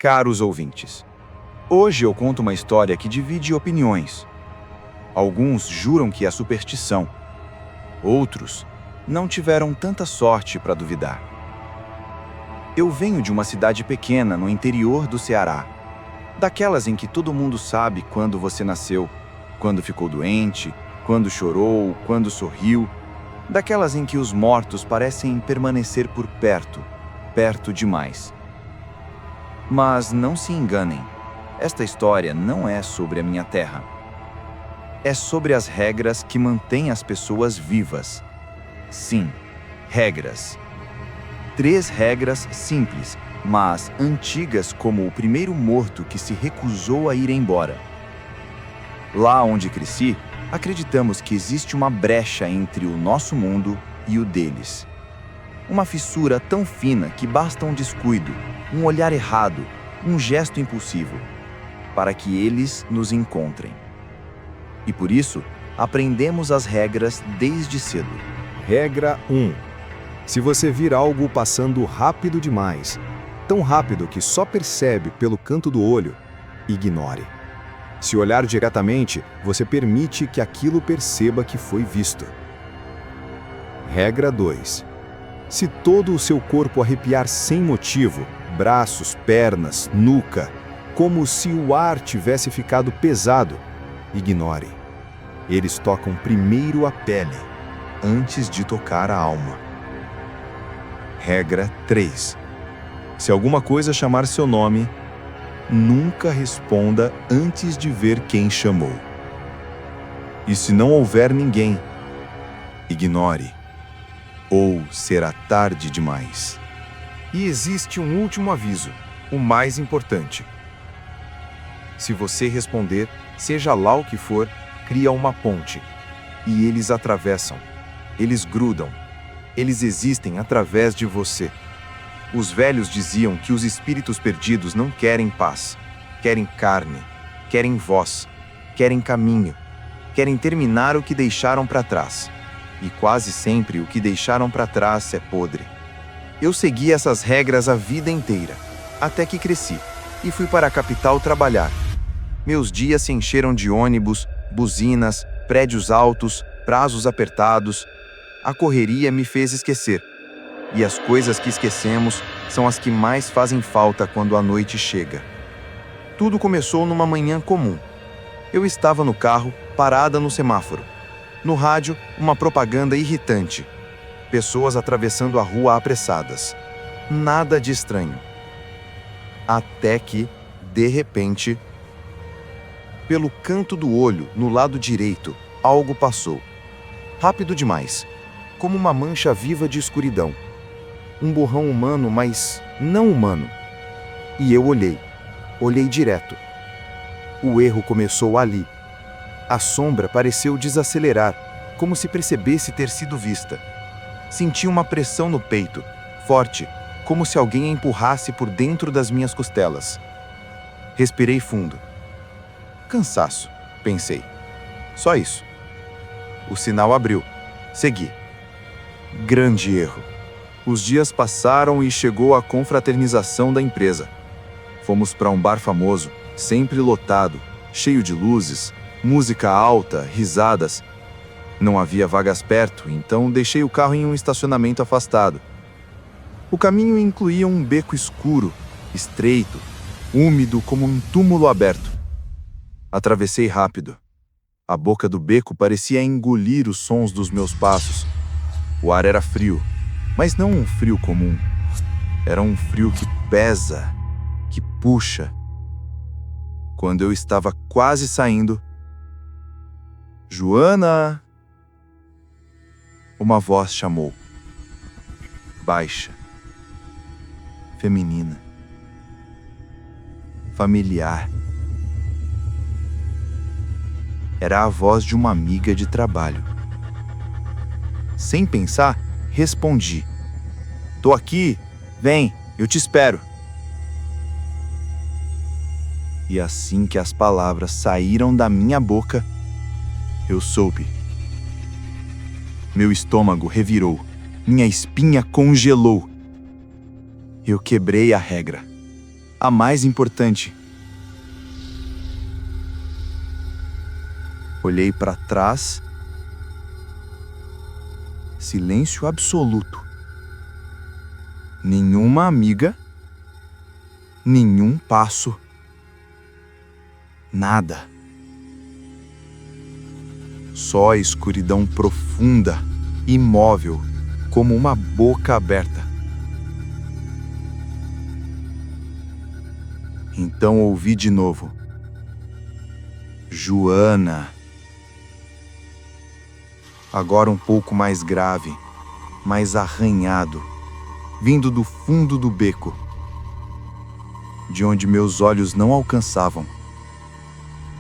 Caros ouvintes, hoje eu conto uma história que divide opiniões. Alguns juram que é superstição, outros não tiveram tanta sorte para duvidar. Eu venho de uma cidade pequena no interior do Ceará, daquelas em que todo mundo sabe quando você nasceu, quando ficou doente, quando chorou, quando sorriu, daquelas em que os mortos parecem permanecer por perto, perto demais. Mas não se enganem, esta história não é sobre a minha terra. É sobre as regras que mantêm as pessoas vivas. Sim, regras. 3 regras simples, mas antigas como o primeiro morto que se recusou a ir embora. Lá onde cresci, acreditamos que existe uma brecha entre o nosso mundo e o deles. Uma fissura tão fina que basta um descuido, um olhar errado, um gesto impulsivo, para que eles nos encontrem. E por isso, aprendemos as regras desde cedo. Regra 1. Se você vir algo passando rápido demais, tão rápido que só percebe pelo canto do olho, ignore. Se olhar diretamente, você permite que aquilo perceba que foi visto. Regra 2. Se todo o seu corpo arrepiar sem motivo, braços, pernas, nuca, como se o ar tivesse ficado pesado, ignore. Eles tocam primeiro a pele, antes de tocar a alma. Regra 3. Se alguma coisa chamar seu nome, nunca responda antes de ver quem chamou. E se não houver ninguém, ignore, ou será tarde demais. E existe um último aviso, o mais importante. Se você responder, seja lá o que for, cria uma ponte. E eles atravessam, eles grudam, eles existem através de você. Os velhos diziam que os espíritos perdidos não querem paz, querem carne, querem voz, querem caminho, querem terminar o que deixaram para trás. E quase sempre o que deixaram para trás é podre. Eu segui essas regras a vida inteira, até que cresci e fui para a capital trabalhar. Meus dias se encheram de ônibus, buzinas, prédios altos, prazos apertados. A correria me fez esquecer. E as coisas que esquecemos são as que mais fazem falta quando a noite chega. Tudo começou numa manhã comum. Eu estava no carro, parada no semáforo. No rádio, uma propaganda irritante. Pessoas atravessando a rua apressadas. Nada de estranho. Até que, de repente, pelo canto do olho, no lado direito, algo passou. Rápido demais, como uma mancha viva de escuridão. Um borrão humano, mas não humano. E eu olhei direto. O erro começou ali. A sombra pareceu desacelerar, como se percebesse ter sido vista. Senti uma pressão no peito, forte, como se alguém a empurrasse por dentro das minhas costelas. Respirei fundo. Cansaço, pensei. Só isso. O sinal abriu. Segui. Grande erro. Os dias passaram e chegou a confraternização da empresa. Fomos para um bar famoso, sempre lotado, cheio de luzes, música alta, risadas. Não havia vagas perto, então deixei o carro em um estacionamento afastado. O caminho incluía um beco escuro, estreito, úmido como um túmulo aberto. Atravessei rápido. A boca do beco parecia engolir os sons dos meus passos. O ar era frio, mas não um frio comum. Era um frio que pesa, que puxa. Quando eu estava quase saindo, Joana! Uma voz chamou. Baixa. Feminina. Familiar. Era a voz de uma amiga de trabalho. Sem pensar, respondi. Tô aqui, vem, eu te espero. E assim que as palavras saíram da minha boca, eu soube. Meu estômago revirou, minha espinha congelou. Eu quebrei a regra. a mais importante. Olhei para trás. Silêncio absoluto. Nenhuma amiga. Nenhum passo. Nada. Só a escuridão profunda, imóvel, como uma boca aberta. Então ouvi de novo. Joana. Agora um pouco mais grave, mais arranhado, vindo do fundo do beco, de onde meus olhos não alcançavam.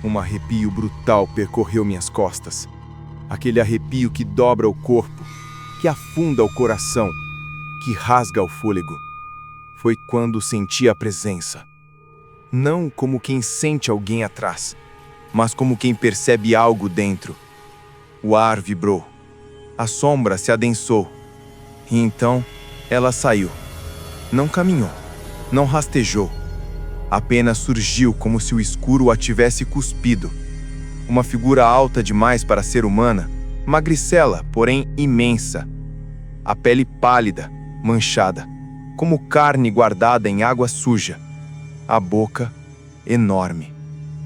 Um arrepio brutal percorreu minhas costas. Aquele arrepio que dobra o corpo, que afunda o coração, que rasga o fôlego. Foi quando senti a presença. Não como quem sente alguém atrás, mas como quem percebe algo dentro. O ar vibrou. A sombra se adensou. E então ela saiu. Não caminhou. Não rastejou. Apenas surgiu como se o escuro a tivesse cuspido. Uma figura alta demais para ser humana, magricela, porém imensa. A pele pálida, manchada, como carne guardada em água suja. A boca enorme,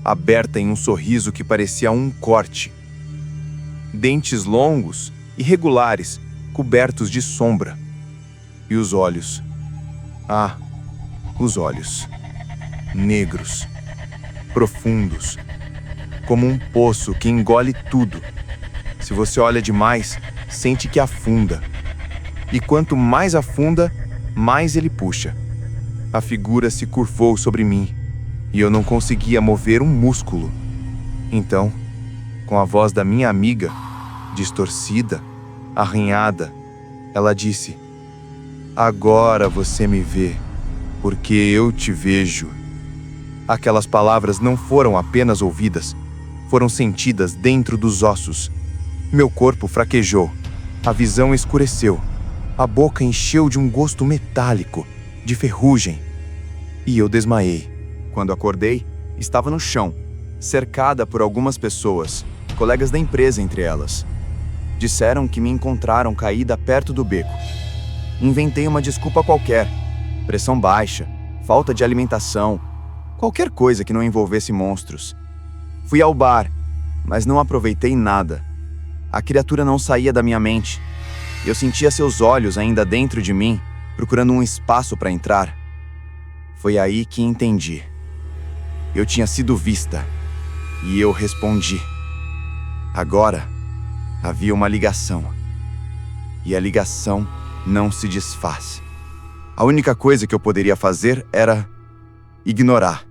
aberta em um sorriso que parecia um corte. Dentes longos, irregulares, cobertos de sombra. E os olhos. Ah, os olhos. Negros, profundos, como um poço que engole tudo. Se você olha demais, sente que afunda. E quanto mais afunda, mais ele puxa. A figura se curvou sobre mim, e eu não conseguia mover um músculo. Então, com a voz da minha amiga, distorcida, arranhada, ela disse: "Agora você me vê, porque eu te vejo." Aquelas palavras não foram apenas ouvidas, foram sentidas dentro dos ossos. Meu corpo fraquejou, a visão escureceu, a boca encheu de um gosto metálico, de ferrugem. E eu desmaiei. Quando acordei, estava no chão, cercada por algumas pessoas, colegas da empresa entre elas. Disseram que me encontraram caída perto do beco. Inventei uma desculpa qualquer. Pressão baixa, falta de alimentação, qualquer coisa que não envolvesse monstros. Fui ao bar, mas não aproveitei nada. A criatura não saía da minha mente. Eu sentia seus olhos ainda dentro de mim, procurando um espaço para entrar. Foi aí que entendi. Eu tinha sido vista, e eu respondi. Agora, havia uma ligação. E a ligação não se desfaz. A única coisa que eu poderia fazer era ignorar.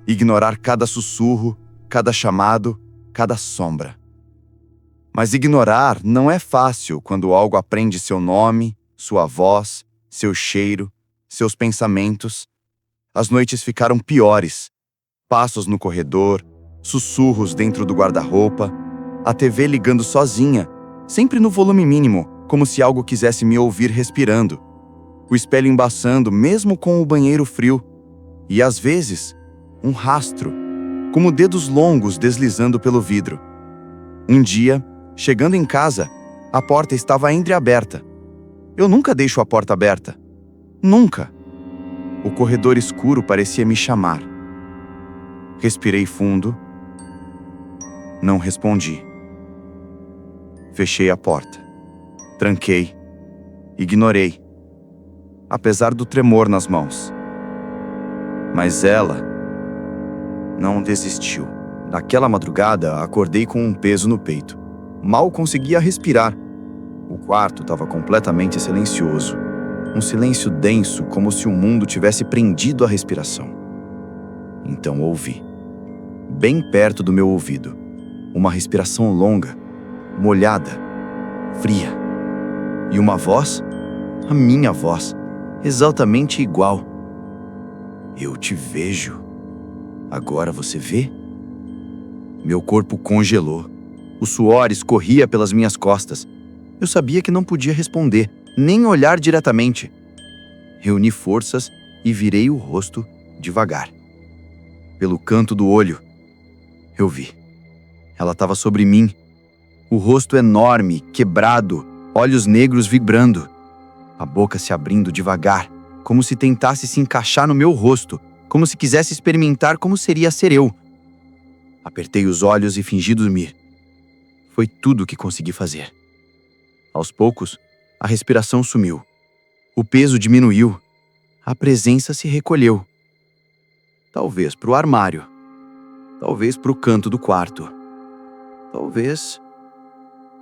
Ignorar cada sussurro, cada chamado, cada sombra. Mas ignorar não é fácil quando algo aprende seu nome, sua voz, seu cheiro, seus pensamentos. As noites ficaram piores. Passos no corredor, sussurros dentro do guarda-roupa, a TV ligando sozinha, sempre no volume mínimo, como se algo quisesse me ouvir respirando. O espelho embaçando mesmo com o banheiro frio. E às vezes, um rastro, como dedos longos deslizando pelo vidro. Um dia, chegando em casa, a porta estava entreaberta. Eu nunca deixo a porta aberta. Nunca. O corredor escuro parecia me chamar. Respirei fundo. Não respondi. Fechei a porta. Tranquei. Ignorei. Apesar do tremor nas mãos. Mas ela não desistiu. Naquela madrugada, acordei com um peso no peito. Mal conseguia respirar. O quarto estava completamente silencioso. Um silêncio denso, como se o mundo tivesse prendido a respiração. Então ouvi. Bem perto do meu ouvido. Uma respiração longa, molhada, fria. E uma voz, a minha voz, exatamente igual. Eu te vejo. Agora você vê? Meu corpo congelou. O suor escorria pelas minhas costas. Eu sabia que não podia responder, nem olhar diretamente. Reuni forças e virei o rosto devagar. Pelo canto do olho, eu vi. Ela estava sobre mim, o rosto enorme, quebrado, olhos negros vibrando, a boca se abrindo devagar, como se tentasse se encaixar no meu rosto, como se quisesse experimentar como seria ser eu. Apertei os olhos e fingi dormir. Foi tudo o que consegui fazer. Aos poucos, a respiração sumiu. O peso diminuiu. A presença se recolheu. Talvez para o armário. Talvez para o canto do quarto. Talvez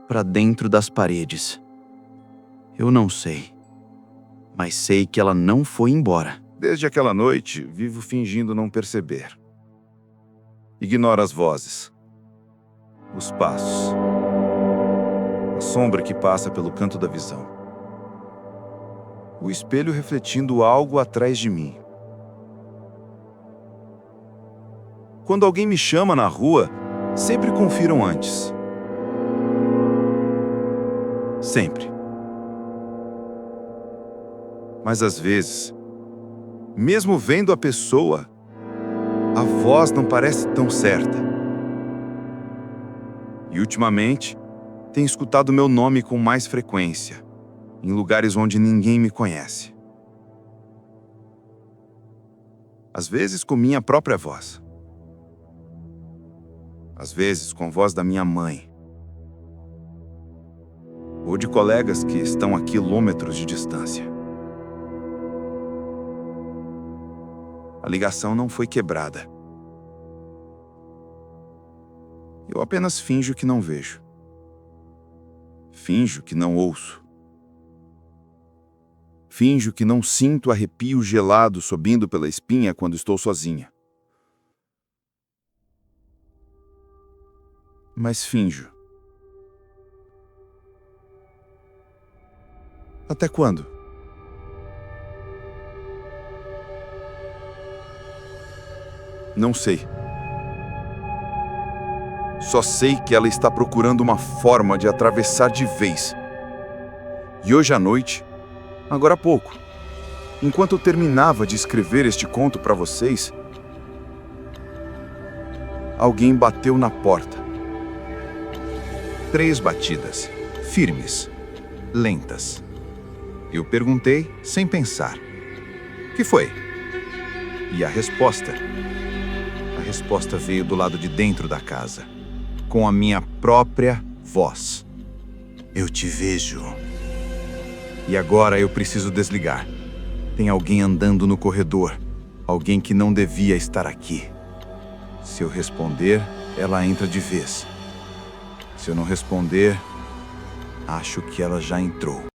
para dentro das paredes. Eu não sei. Mas sei que ela não foi embora. Desde aquela noite, vivo fingindo não perceber. Ignoro as vozes, os passos, a sombra que passa pelo canto da visão, o espelho refletindo algo atrás de mim. Quando alguém me chama na rua, sempre confiram antes. Sempre. Mas às vezes, mesmo vendo a pessoa, a voz não parece tão certa. E ultimamente, tenho escutado meu nome com mais frequência, em lugares onde ninguém me conhece. Às vezes com minha própria voz. Às vezes com a voz da minha mãe. Ou de colegas que estão a quilômetros de distância. A ligação não foi quebrada. Eu apenas finjo que não vejo. Finjo que não ouço. Finjo que não sinto arrepio gelado subindo pela espinha quando estou sozinha. Mas finjo. Até quando? Não sei. Só sei que ela está procurando uma forma de atravessar de vez. E hoje à noite, agora há pouco, enquanto eu terminava de escrever este conto para vocês, alguém bateu na porta. 3 batidas, firmes, lentas. Eu perguntei sem pensar. Que foi? E a resposta veio do lado de dentro da casa, com a minha própria voz. Eu te vejo. E agora eu preciso desligar. Tem alguém andando no corredor, alguém que não devia estar aqui. Se eu responder, ela entra de vez. Se eu não responder, acho que ela já entrou.